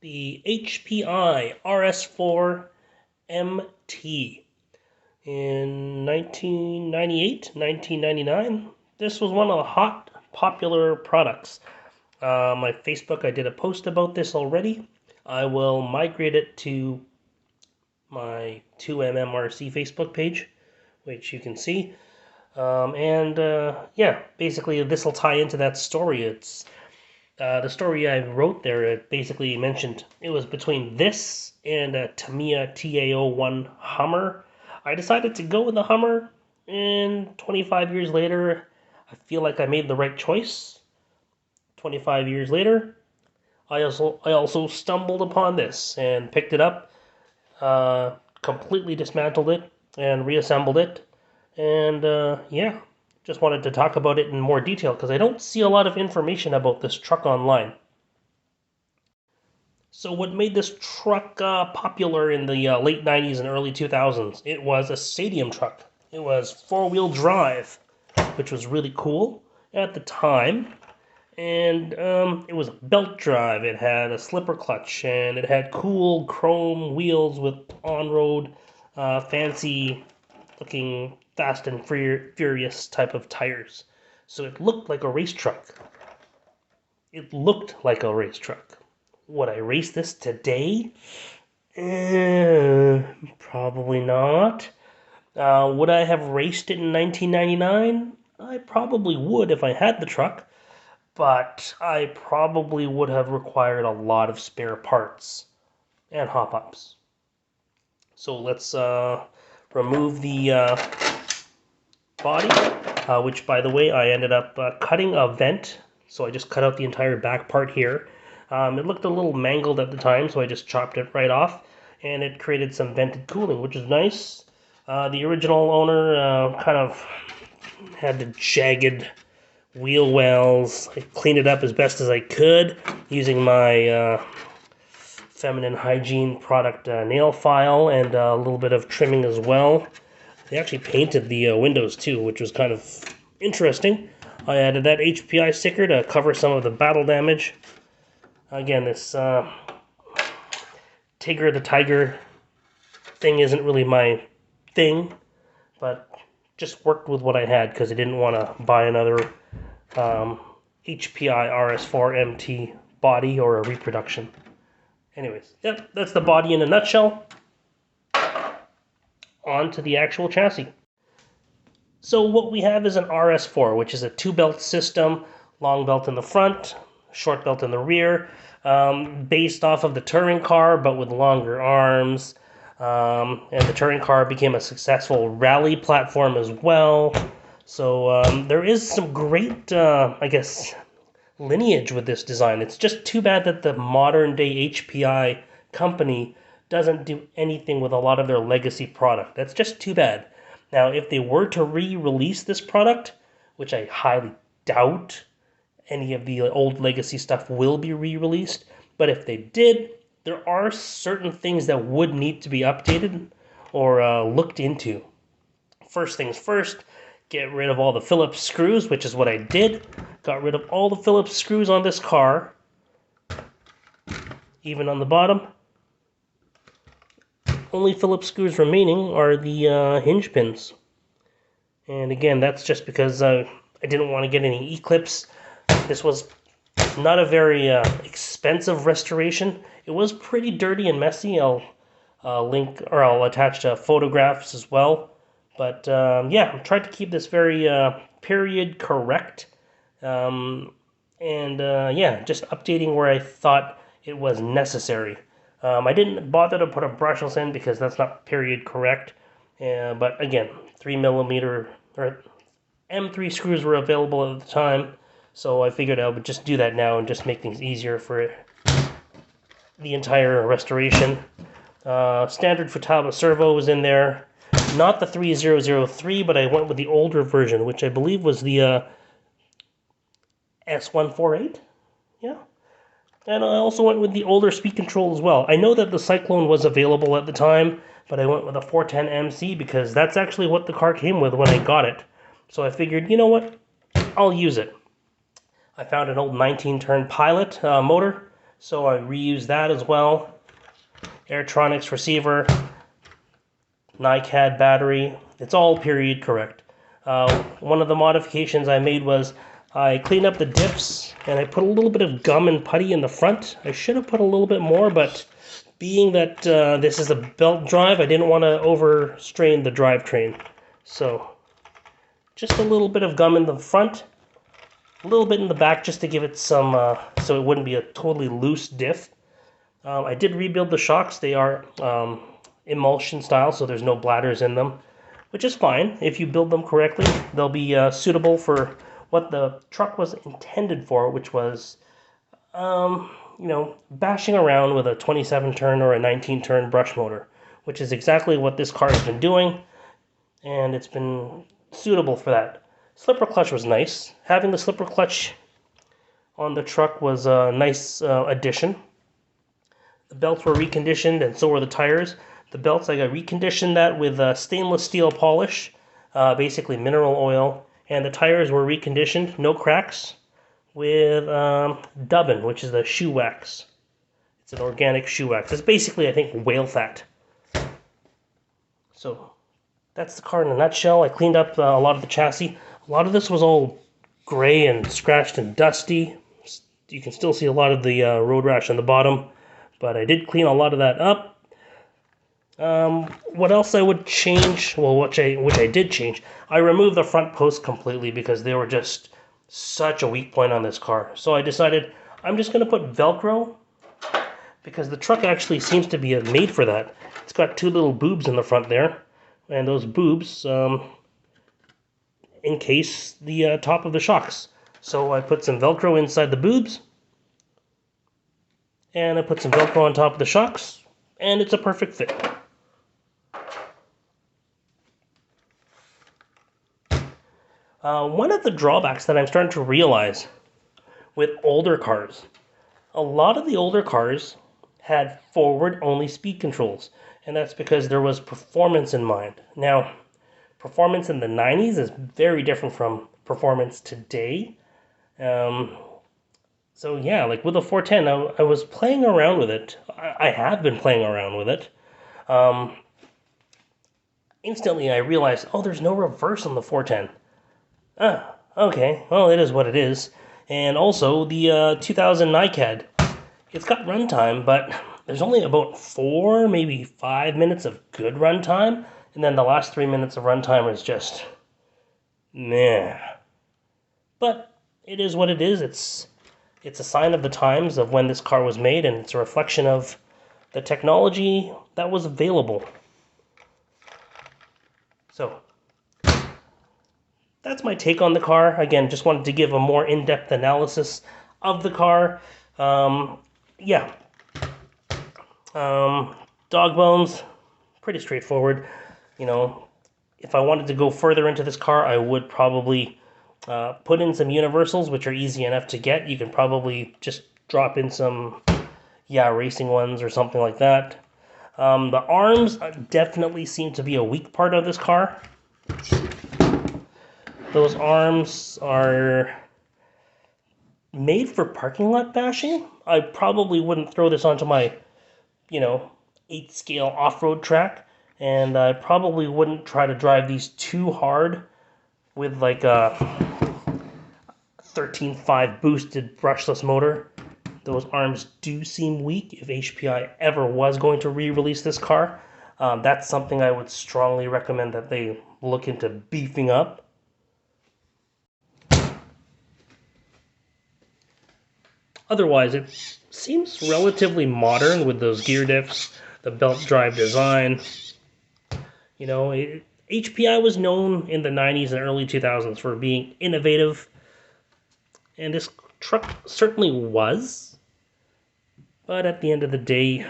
the HPI RS4 MT. In 1998, 1999, this was one of the hot, popular products. My Facebook, I did a post about this already. I will migrate it to my 2mmRC Facebook page, which you can see. Yeah, basically this will tie into that story. It's the story I wrote there. It basically mentioned it was between this and a Tamiya TA01 Hummer. I decided to go with the Hummer, and 25 years later, I feel like I made the right choice. 25 years later, I also stumbled upon this and picked it up, completely dismantled it and reassembled it, and yeah, just wanted to talk about it in more detail because I don't see a lot of information about this truck online. So what made this truck popular in the late 90s and early 2000s? It was a stadium truck. It was four-wheel drive, which was really cool at the time. And it was belt drive. It had a slipper clutch, and it had cool chrome wheels with on-road, fancy-looking Fast and Furious type of tires. So it looked like a race truck. It looked like a race truck. Would I race this today? Probably not. Would I have raced it in 1999? I probably would if I had the truck, but I probably would have required a lot of spare parts and hop-ups. So let's remove the body, which, by the way, I ended up cutting a vent. So I just cut out the entire back part here. It looked a little mangled at the time, so I just chopped it right off, and it created some vented cooling, which is nice. The original owner kind of had the jagged wheel wells. I cleaned it up as best as I could using my feminine hygiene product nail file and a little bit of trimming as well. They actually painted the windows too, which was kind of interesting. I added that HPI sticker to cover some of the battle damage. Again, this Tigger the Tiger thing isn't really my thing, but just worked with what I had because I didn't want to buy another HPI RS4 MT body or a reproduction. Anyways, yep, that's the body in a nutshell. On to the actual chassis. So what we have is an RS4, which is a two-belt system, long belt in the front, short belt in the rear, based off of the touring car, but with longer arms. And the touring car became a successful rally platform as well. So there is some great, I guess, lineage with this design. It's just too bad that the modern-day HPI company doesn't do anything with a lot of their legacy product. That's just too bad. Now, if they were to re-release this product, which I highly doubt any of the old legacy stuff will be re-released, but if they did, there are certain things that would need to be updated or looked into. First things first, get rid of all the Phillips screws, which is what I did. Got rid of all the Phillips screws on this car, even on the bottom. Only Phillips screws remaining are the hinge pins. And again, that's just because I didn't want to get any E-clips. This was not a very expensive restoration. It was pretty dirty and messy. I'll attach photographs as well. But yeah, I tried to keep this very period correct. Yeah, just updating where I thought it was necessary. I didn't bother to put a brushless in because that's not period correct. But again, 3mm or M3 screws were available at the time, so I figured I would just do that now and just make things easier for the entire restoration. Standard Futaba servo was in there. Not the 3003, but I went with the older version, which I believe was the S148. Yeah. And I also went with the older speed control as well. I know that the Cyclone was available at the time, but I went with a 410 MC because that's actually what the car came with when I got it. So I figured, you know what? I'll use it. I found an old 19-turn Pilot motor, so I reused that as well. Airtronics receiver, NiCad battery, it's all period correct. One of the modifications I made was I cleaned up the diffs and I put a little bit of gum and putty in the front. I should have put a little bit more, but being that this is a belt drive, I didn't want to overstrain the drivetrain. So just a little bit of gum in the front, a little bit in the back just to give it some, so it wouldn't be a totally loose diff. I did rebuild the shocks. They are emulsion style, so there's no bladders in them, which is fine. If you build them correctly, they'll be suitable for what the truck was intended for, which was, bashing around with a 27-turn or a 19-turn brush motor, which is exactly what this car has been doing, and it's been suitable for that. Slipper clutch was nice. Having the slipper clutch on the truck was a nice addition. The belts were reconditioned, and so were the tires. The belts, I got reconditioned that with stainless steel polish, basically mineral oil, and the tires were reconditioned, no cracks, with dubbin, which is the shoe wax. It's an organic shoe wax. It's basically, I think, whale fat. So that's the car in a nutshell. I cleaned up a lot of the chassis. A lot of this was all gray and scratched and dusty. You can still see a lot of the road rash on the bottom, but I did clean a lot of that up. What else I would change? Well, which I did change. I removed the front posts completely because they were just such a weak point on this car. So I decided I'm just going to put Velcro because the truck actually seems to be made for that. It's got two little boobs in the front there, and those boobs encase the top of the shocks. So I put some Velcro inside the boobs, and I put some Velcro on top of the shocks, and it's a perfect fit. One of the drawbacks that I'm starting to realize with older cars, a lot of the older cars had forward-only speed controls, and that's because there was performance in mind. Now, performance in the 90s is very different from performance today. So yeah, like with the 410, I was playing around with it. I have been playing around with it. Instantly I realized, oh, there's no reverse on the 410. Okay, well, it is what it is. And also, the 2000 NiCad, it's got runtime, but there's only about 4, maybe 5 minutes of good runtime, and then the last 3 minutes of runtime is just meh. But it is what it is. It's a sign of the times of when this car was made, and it's a reflection of the technology that was available. So that's my take on the car. Again, just wanted to give a more in-depth analysis of the car. Yeah. Dog bones, pretty straightforward. You know, if I wanted to go further into this car, I would probably put in some universals, which are easy enough to get. You can probably just drop in some, racing ones or something like that. The arms definitely seem to be a weak part of this car. Those arms are made for parking lot bashing. I probably wouldn't throw this onto my, 8 scale off-road track, and I probably wouldn't try to drive these too hard with like a 13.5 boosted brushless motor. Those arms do seem weak. If HPI ever was going to re-release this car, that's something I would strongly recommend that they look into beefing up. Otherwise, it seems relatively modern with those gear diffs, the belt drive design. HPI was known in the 90s and early 2000s for being innovative, and this truck certainly was. But at the end of the day,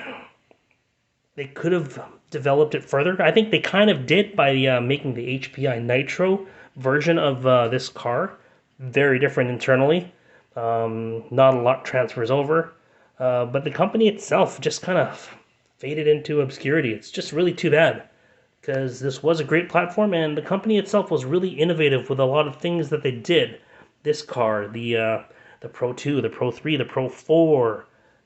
they could have developed it further. I think they kind of did by making the HPI Nitro version of this car. Very different internally. Not a lot transfers over, but the company itself just kind of faded into obscurity. It's just really too bad, because this was a great platform, and the company itself was really innovative with a lot of things that they did. This car, the Pro 2, the Pro 3, the Pro 4,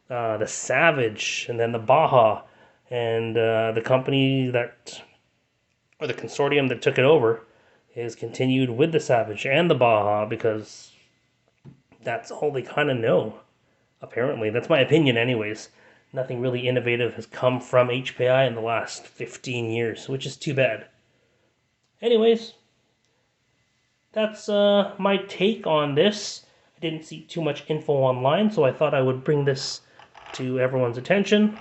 the Savage, and then the Baja, and the company that, or the consortium that took it over, is continued with the Savage and the Baja because that's all they kind of know. Apparently, that's my opinion, anyways. Nothing really innovative has come from HPI in the last 15 years, which is too bad. Anyways, that's my take on this. I didn't see too much info online, so I thought I would bring this to everyone's attention.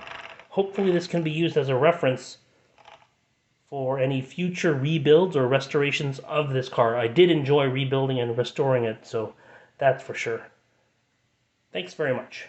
Hopefully, this can be used as a reference for any future rebuilds or restorations of this car. I did enjoy rebuilding and restoring it, so that's for sure. Thanks very much.